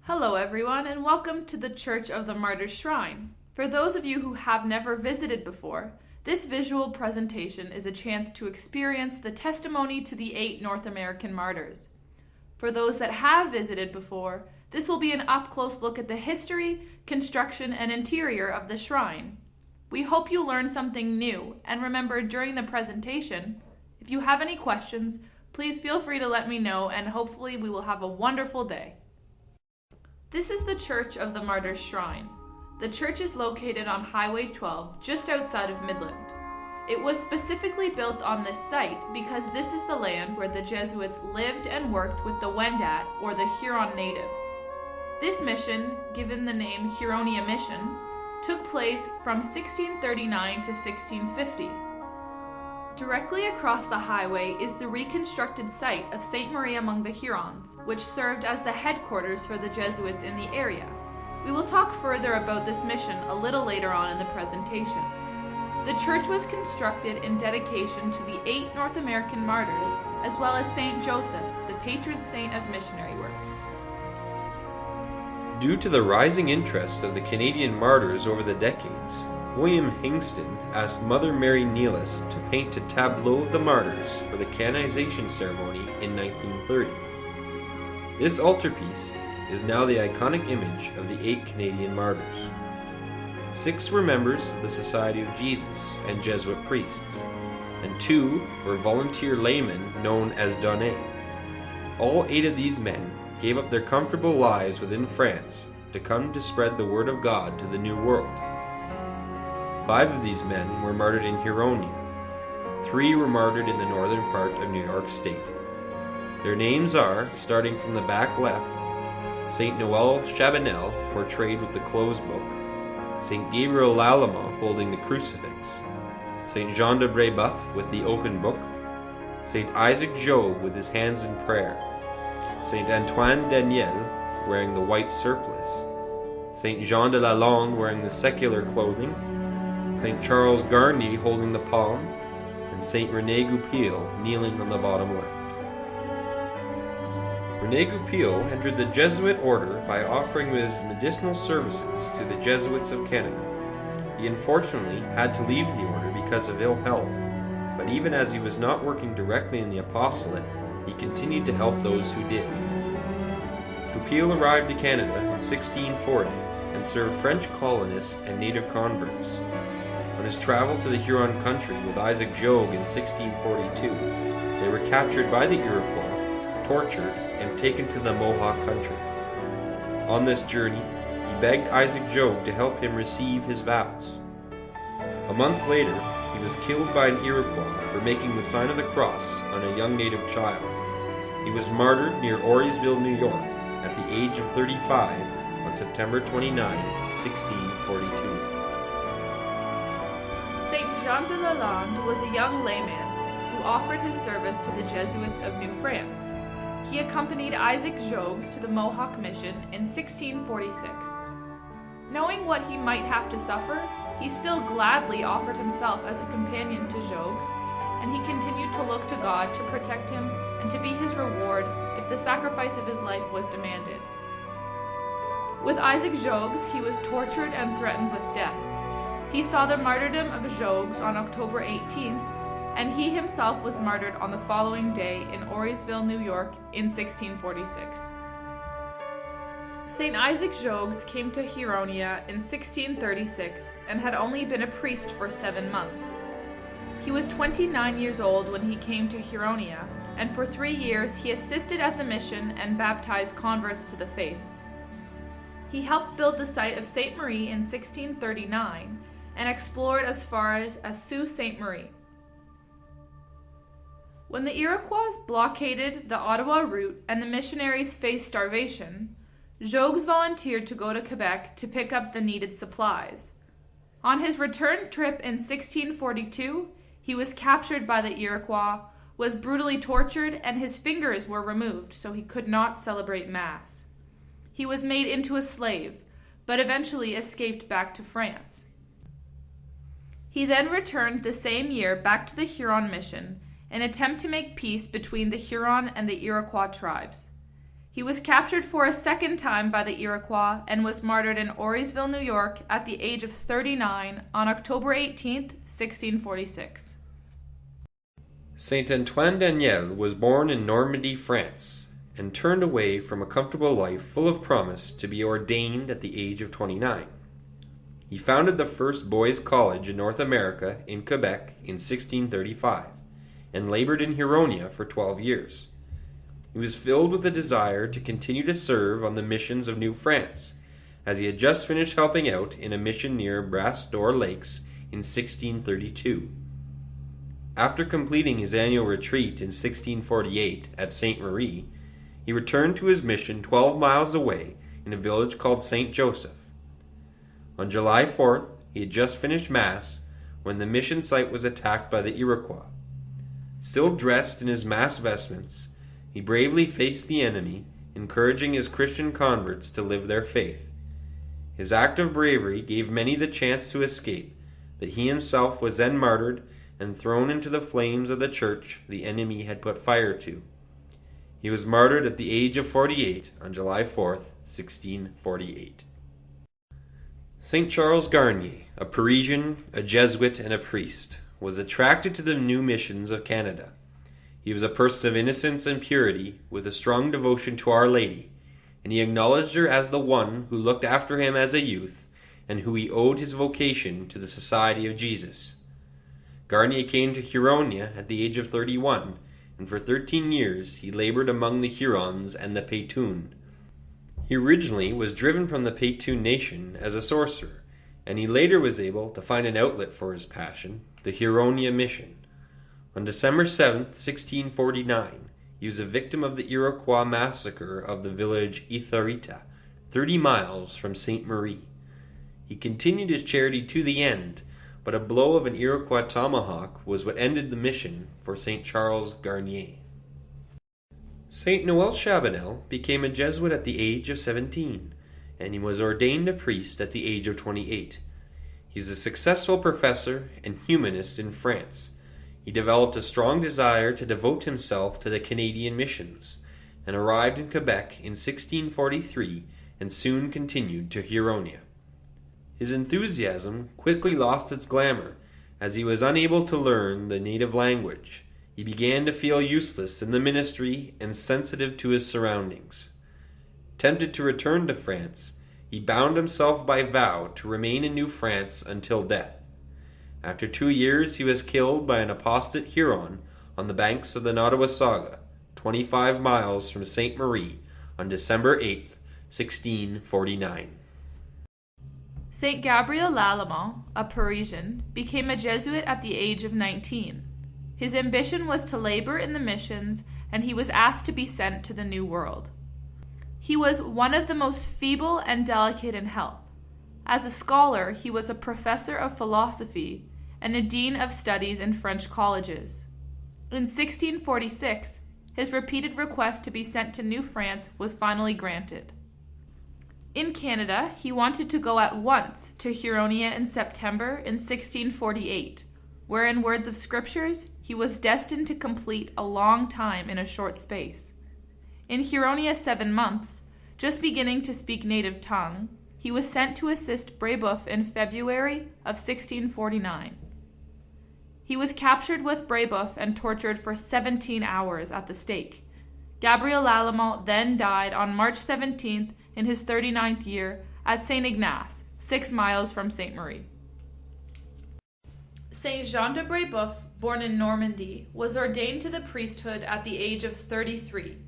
Hello everyone, and welcome to the Church of the Martyrs Shrine. For those of you who have never visited before, this visual presentation is a chance to experience the testimony to the 8 North American martyrs. For those that have visited before, this will be an up-close look at the history, construction, and interior of the shrine. We hope you learned something new, and remember during the presentation, if you have any questions, please feel free to let me know, and hopefully we will have a wonderful day. This is the Church of the Martyrs Shrine. The church is located on Highway 12, just outside of Midland. It was specifically built on this site because this is the land where the Jesuits lived and worked with the Wendat, or the Huron natives. This mission, given the name Huronia Mission, took place from 1639 to 1650. Directly across the highway is the reconstructed site of Ste. Marie among the Hurons, which served as the headquarters for the Jesuits in the area. We will talk further about this mission a little later on in the presentation. The church was constructed in dedication to the 8 North American martyrs, as well as Saint Joseph, the patron saint of missionary work. Due to the rising interest of the Canadian martyrs over the decades, William Hingston asked Mother Mary Nealis to paint a tableau of the martyrs for the canonization ceremony in 1930. This altarpiece is now the iconic image of the 8 Canadian martyrs. 6 were members of the Society of Jesus and Jesuit priests, and 2 were volunteer laymen known as donnes. All 8 of these men gave up their comfortable lives within France to come to spread the word of God to the New World. 5 of these men were martyred in Huronia. 3 were martyred in the northern part of New York State. Their names are, starting from the back left, Saint Noel Chabanel, portrayed with the closed book, Saint Gabriel Lallemant holding the crucifix, Saint Jean de Brebeuf with the open book, Saint Isaac Jogues with his hands in prayer, Saint Antoine wearing the white surplice, Saint Jean de Lalande wearing the secular clothing, Saint Charles Garnier holding the palm, and Saint Rene Goupil kneeling on the bottom left. Rene Goupil entered the Jesuit order by offering his medicinal services to the Jesuits of Canada. He unfortunately had to leave the order because of ill health, but even as he was not working directly in the apostolate, he continued to help those who did. Goupil arrived to Canada in 1640 and served French colonists and native converts. On his travel to the Huron country with Isaac Jogues in 1642, they were captured by the Iroquois, tortured, and taken to the Mohawk country. On this journey, he begged Isaac Jogues to help him receive his vows. A month later, he was killed by an Iroquois for making the sign of the cross on a young native child. He was martyred near Auriesville, New York, at the age of 35 on September 29, 1642. Saint Jean de Lalande was a young layman who offered his service to the Jesuits of New France. He accompanied Isaac Jogues to the Mohawk mission in 1646. Knowing what he might have to suffer, he still gladly offered himself as a companion to Jogues, and he continued to look to God to protect him and to be his reward if the sacrifice of his life was demanded. With Isaac Jogues, he was tortured and threatened with death. He saw the martyrdom of Jogues on October 18th, and he himself was martyred on the following day in Auriesville, New York in 1646. St. Isaac Jogues came to Huronia in 1636 and had only been a priest for 7 months. He was 29 years old when he came to Huronia, and for 3 years he assisted at the mission and baptized converts to the faith. He helped build the site of Ste. Marie in 1639 and explored as far as Sault Ste. Marie. When the Iroquois blockaded the Ottawa route and the missionaries faced starvation, Jogues volunteered to go to Quebec to pick up the needed supplies. On his return trip in 1642, he was captured by the Iroquois, was brutally tortured, and his fingers were removed so he could not celebrate Mass. He was made into a slave, but eventually escaped back to France. He then returned the same year back to the Huron mission in an attempt to make peace between the Huron and the Iroquois tribes. He was captured for a second time by the Iroquois and was martyred in Auriesville, New York at the age of 39 on October 18, 1646. Saint Antoine Daniel was born in Normandy, France, and turned away from a comfortable life full of promise to be ordained at the age of 29. He founded the first boys' college in North America in Quebec in 1635, and labored in Huronia for 12 years. He was filled with a desire to continue to serve on the missions of New France, as he had just finished helping out in a mission near Bras d'Or Lakes in 1632. After completing his annual retreat in 1648 at Ste. Marie, he returned to his mission 12 miles away in a village called St. Joseph. On July 4th, he had just finished Mass when the mission site was attacked by the Iroquois. Still dressed in his Mass vestments, he bravely faced the enemy, encouraging his Christian converts to live their faith. His act of bravery gave many the chance to escape, but he himself was then martyred and thrown into the flames of the church the enemy had put fire to. He was martyred at the age of 48 on July 4th, 1648. St. Charles Garnier, a Parisian, a Jesuit, and a priest, was attracted to the new missions of Canada. He was a person of innocence and purity, with a strong devotion to Our Lady, and he acknowledged her as the one who looked after him as a youth, and who he owed his vocation to the Society of Jesus. Garnier came to Huronia at the age of 31, and for 13 years he labored among the Hurons and the Petuns. He originally was driven from the Petun nation as a sorcerer, and he later was able to find an outlet for his passion, the Huronia mission. On December 7, 1649, he was a victim of the Iroquois massacre of the village Itharita, 30 miles from Ste. Marie. He continued his charity to the end, but a blow of an Iroquois tomahawk was what ended the mission for St. Charles Garnier. St. Noel Chabanel became a Jesuit at the age of 17, and he was ordained a priest at the age of 28. He was a successful professor and humanist in France. He developed a strong desire to devote himself to the Canadian missions, and arrived in Quebec in 1643 and soon continued to Huronia. His enthusiasm quickly lost its glamour, as he was unable to learn the native language. He began to feel useless in the ministry and sensitive to his surroundings. Tempted to return to France, he bound himself by vow to remain in New France until death. After 2 years, he was killed by an apostate Huron on the banks of the Nottawasaga, 25 miles from Ste. Marie, on December 8, 1649. Saint Gabriel Lallemant, a Parisian, became a Jesuit at the age of 19. His ambition was to labor in the missions, and he was asked to be sent to the New World. He was one of the most feeble and delicate in health. As a scholar, he was a professor of philosophy and a dean of studies in French colleges. In 1646, his repeated request to be sent to New France was finally granted. In Canada, he wanted to go at once to Huronia in September in 1648, where in words of scriptures, he was destined to complete a long time in a short space. In Huronia 7 months, just beginning to speak native tongue, he was sent to assist Brebeuf in February of 1649. He was captured with Brebeuf and tortured for 17 hours at the stake. Gabriel Lallemant then died on March 17th in his 39th year at Saint Ignace, 6 miles from Ste. Marie. Saint Jean de Brebeuf, born in Normandy, was ordained to the priesthood at the age of 33.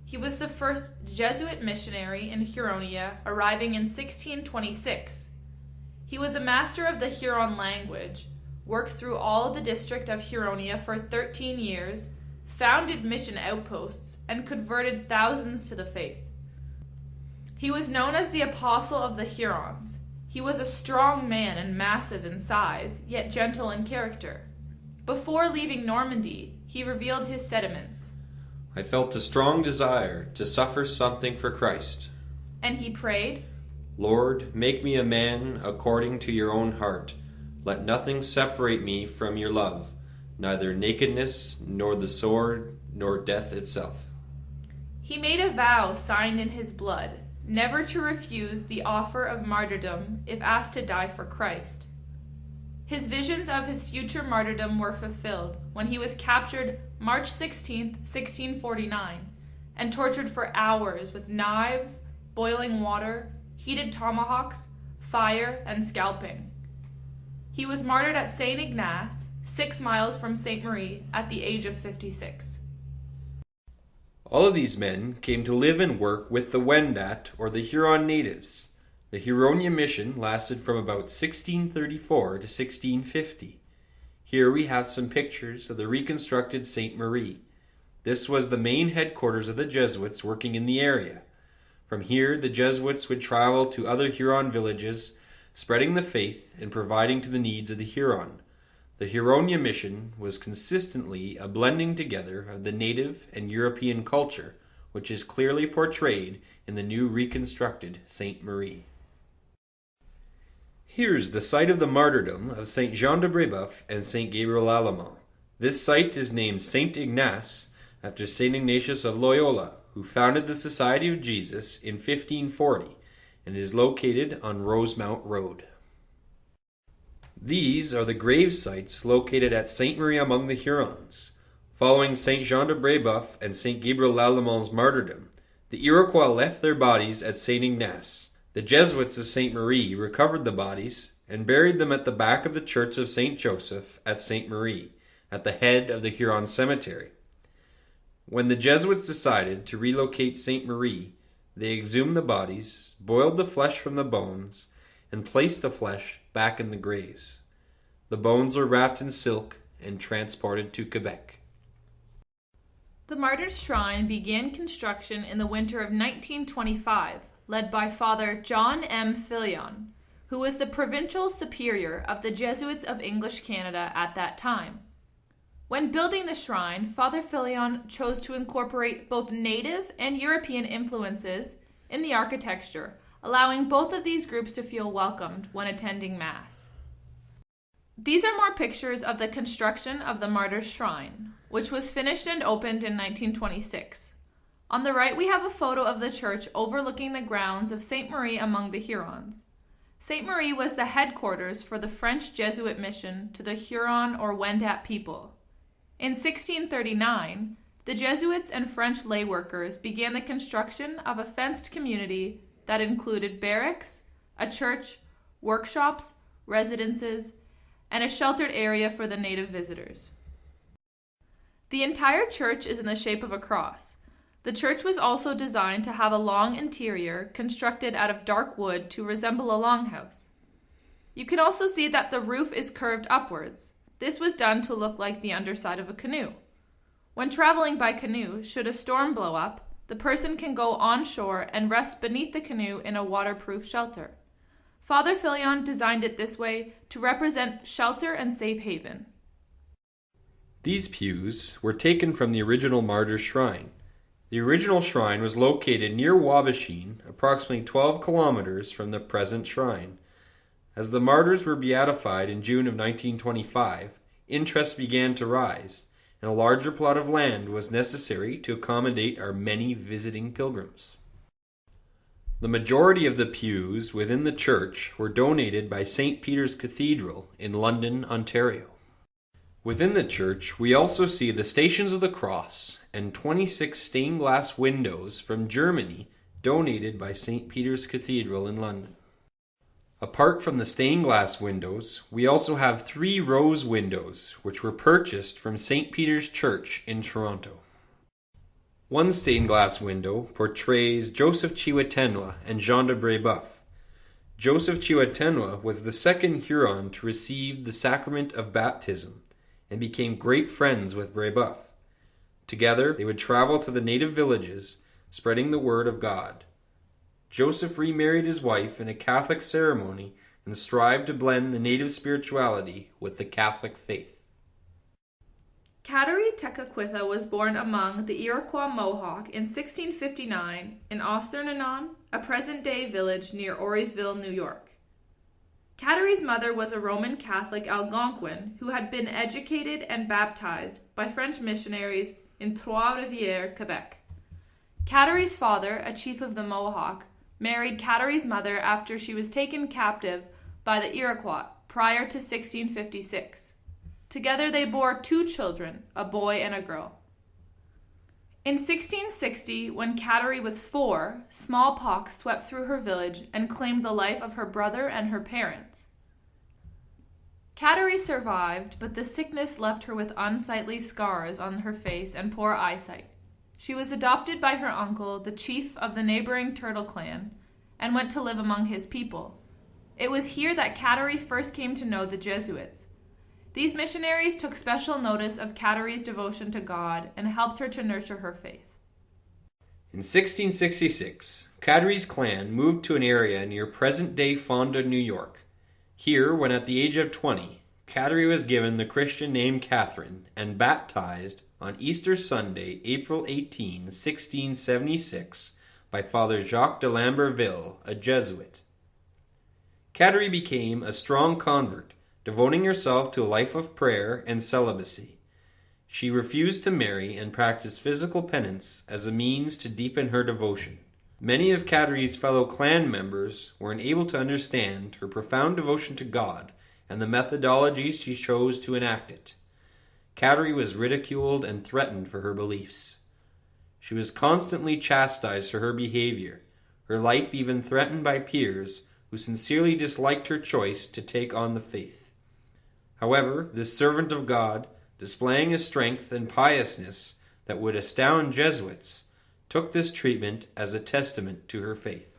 He was the first Jesuit missionary in Huronia, arriving in 1626. He was a master of the Huron language, worked through all of the district of Huronia for 13 years, founded mission outposts, and converted thousands to the faith. He was known as the Apostle of the Hurons. He was a strong man and massive in size, yet gentle in character. Before leaving Normandy, he revealed his sentiments. I felt a strong desire to suffer something for Christ. And he prayed, Lord, make me a man according to your own heart. Let nothing separate me from your love, neither nakedness, nor the sword, nor death itself. He made a vow signed in his blood, never to refuse the offer of martyrdom if asked to die for Christ. His visions of his future martyrdom were fulfilled when he was captured March 16, 1649, and tortured for hours with knives, boiling water, heated tomahawks, fire, and scalping. He was martyred at St. Ignace, 6 miles from Ste. Marie, at the age of 56. All of these men came to live and work with the Wendat, or the Huron natives. The Huronia mission lasted from about 1634 to 1650. Here we have some pictures of the reconstructed Ste. Marie. This was the main headquarters of the Jesuits working in the area. From here, the Jesuits would travel to other Huron villages, spreading the faith and providing to the needs of the Huron. The Huronia mission was consistently a blending together of the native and European culture, which is clearly portrayed in the new reconstructed Ste. Marie. Here's the site of the martyrdom of St. Jean de Brebeuf and St. Gabriel Lallemant. This site is named St. Ignace after St. Ignatius of Loyola, who founded the Society of Jesus in 1540 and is located on Rosemount Road. These are the grave sites located at Ste. Marie among the Hurons. Following St. Jean de Brebeuf and St. Gabriel Lallemant's martyrdom, the Iroquois left their bodies at St. Ignace. The Jesuits of Ste. Marie recovered the bodies and buried them at the back of the Church of St. Joseph at Ste. Marie, at the head of the Huron cemetery. When the Jesuits decided to relocate St. Marie, they exhumed the bodies, boiled the flesh from the bones, and placed the flesh back in the graves. The bones are wrapped in silk and transported to Quebec. The Martyrs Shrine began construction in the winter of 1925, led by Father John M. Filion, who was the provincial superior of the Jesuits of English Canada at that time. When building the shrine, Father Filion chose to incorporate both native and European influences in the architecture, allowing both of these groups to feel welcomed when attending Mass. These are more pictures of the construction of the Martyrs Shrine, which was finished and opened in 1926. On the right, we have a photo of the church overlooking the grounds of Ste. Marie among the Hurons. Ste. Marie was the headquarters for the French Jesuit mission to the Huron or Wendat people. In 1639, the Jesuits and French lay workers began the construction of a fenced community that included barracks, a church, workshops, residences, and a sheltered area for the native visitors. The entire church is in the shape of a cross. The church was also designed to have a long interior constructed out of dark wood to resemble a longhouse. You can also see that the roof is curved upwards. This was done to look like the underside of a canoe. When traveling by canoe, should a storm blow up, the person can go on shore and rest beneath the canoe in a waterproof shelter. Father Filion designed it this way to represent shelter and safe haven. These pews were taken from the original Martyrs Shrine. The original shrine was located near Wabashine, approximately 12 kilometers from the present shrine. As the martyrs were beatified in June of 1925, interest began to rise, and a larger plot of land was necessary to accommodate our many visiting pilgrims. The majority of the pews within the church were donated by St. Peter's Cathedral in London, Ontario. Within the church, we also see the Stations of the Cross and 26 stained glass windows from Germany donated by St. Peter's Cathedral in London. Apart from the stained glass windows, we also have 3 rose windows which were purchased from St. Peter's Church in Toronto. One stained glass window portrays Joseph Chiwetenwa and Jean de Brebeuf. Joseph Chiwetenwa was the second Huron to receive the sacrament of baptism and became great friends with Brebeuf. Together, they would travel to the native villages, spreading the word of God. Joseph remarried his wife in a Catholic ceremony and strived to blend the native spirituality with the Catholic faith. Kateri Tekakwitha was born among the Iroquois Mohawk in 1659 in Austernanon, a present-day village near Orisville, New York. Kateri's mother was a Roman Catholic Algonquin who had been educated and baptized by French missionaries in Trois-Rivières, Quebec. Kateri's father, a chief of the Mohawk, married Kateri's mother after she was taken captive by the Iroquois prior to 1656. Together they bore 2 children, a boy and a girl. In 1660, when Kateri was 4, smallpox swept through her village and claimed the life of her brother and her parents. Kateri survived, but the sickness left her with unsightly scars on her face and poor eyesight. She was adopted by her uncle, the chief of the neighboring Turtle clan, and went to live among his people. It was here that Kateri first came to know the Jesuits. These missionaries took special notice of Kateri's devotion to God and helped her to nurture her faith. In 1666, Kateri's clan moved to an area near present-day Fonda, New York. Here, when at the age of 20, Kateri was given the Christian name Catherine and baptized on Easter Sunday, April 18, 1676, by Father Jacques de Lamberville, a Jesuit. Kateri became a strong convert, devoting herself to a life of prayer and celibacy. She refused to marry and practiced physical penance as a means to deepen her devotion. Many of Kateri's fellow clan members were unable to understand her profound devotion to God and the methodologies she chose to enact it. Kateri was ridiculed and threatened for her beliefs. She was constantly chastised for her behavior, her life even threatened by peers who sincerely disliked her choice to take on the faith. However, this servant of God, displaying a strength and piousness that would astound Jesuits, took this treatment as a testament to her faith.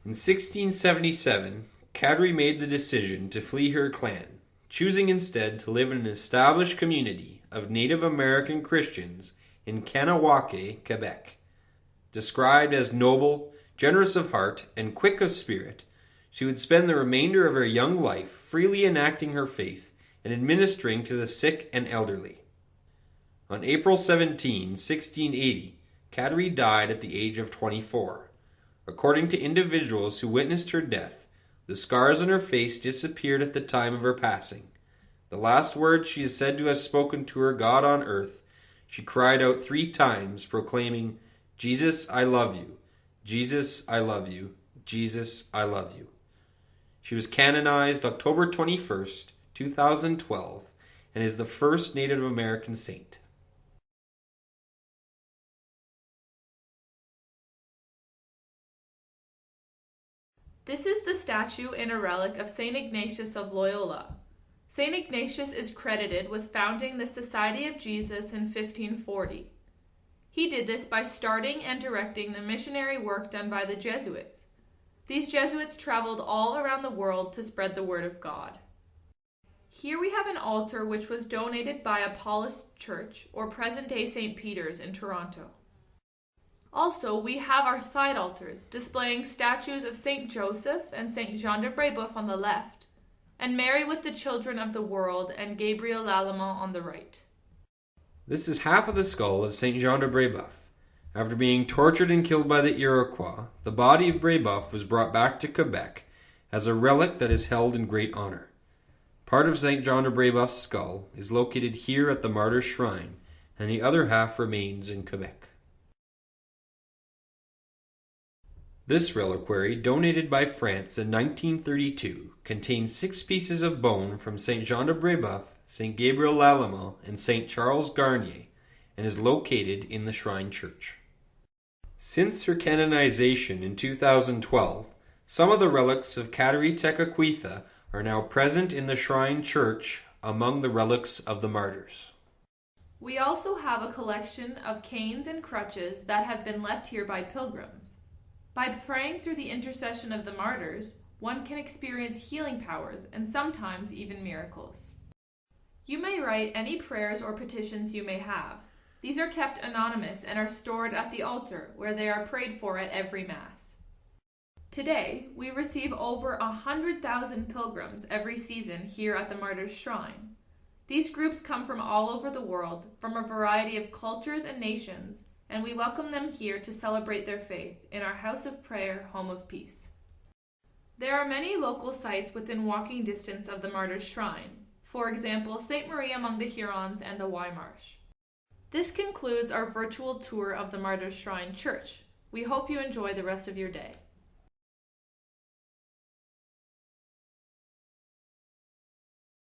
In 1677, Kateri made the decision to flee her clan, choosing instead to live in an established community of Native American Christians in Kanawake, Quebec. Described as noble, generous of heart, and quick of spirit, she would spend the remainder of her young life freely enacting her faith and administering to the sick and elderly. On April 17, 1680, Kateri died at the age of 24. According to individuals who witnessed her death, the scars on her face disappeared at the time of her passing. The last words she is said to have spoken to her God on earth, she cried out 3 times, proclaiming, "Jesus, I love you. Jesus, I love you. Jesus, I love you." She was canonized October 21st, 2012, and is the first Native American saint. This is the statue and a relic of St. Ignatius of Loyola. St. Ignatius is credited with founding the Society of Jesus in 1540. He did this by starting and directing the missionary work done by the Jesuits. These Jesuits traveled all around the world to spread the word of God. Here we have an altar which was donated by Apollos Church, or present-day St. Peter's in Toronto. Also, we have our side altars, displaying statues of St. Joseph and St. Jean de Brebeuf on the left, and Mary with the Children of the World and Gabriel Lallemant on the right. This is half of the skull of St. Jean de Brebeuf. After being tortured and killed by the Iroquois, the body of Brebeuf was brought back to Quebec as a relic that is held in great honor. Part of St. Jean de Brebeuf's skull is located here at the Martyrs Shrine, and the other half remains in Quebec. This reliquary, donated by France in 1932, contains 6 pieces of bone from St. Jean de Brebeuf, St. Gabriel Lallemant, and St. Charles Garnier, and is located in the Shrine Church. Since her canonization in 2012, some of the relics of Kateri Tekakwitha are now present in the Shrine Church among the relics of the martyrs. We also have a collection of canes and crutches that have been left here by pilgrims. By praying through the intercession of the martyrs, one can experience healing powers and sometimes even miracles. You may write any prayers or petitions you may have. These are kept anonymous and are stored at the altar, where they are prayed for at every Mass. Today, we receive over 100,000 pilgrims every season here at the Martyrs Shrine. These groups come from all over the world, from a variety of cultures and nations, and we welcome them here to celebrate their faith in our house of prayer, home of peace. There are many local sites within walking distance of the Martyrs Shrine, for example, Ste. Marie among the Hurons and the Waimarsh. This concludes our virtual tour of the Martyrs Shrine Church. We hope you enjoy the rest of your day.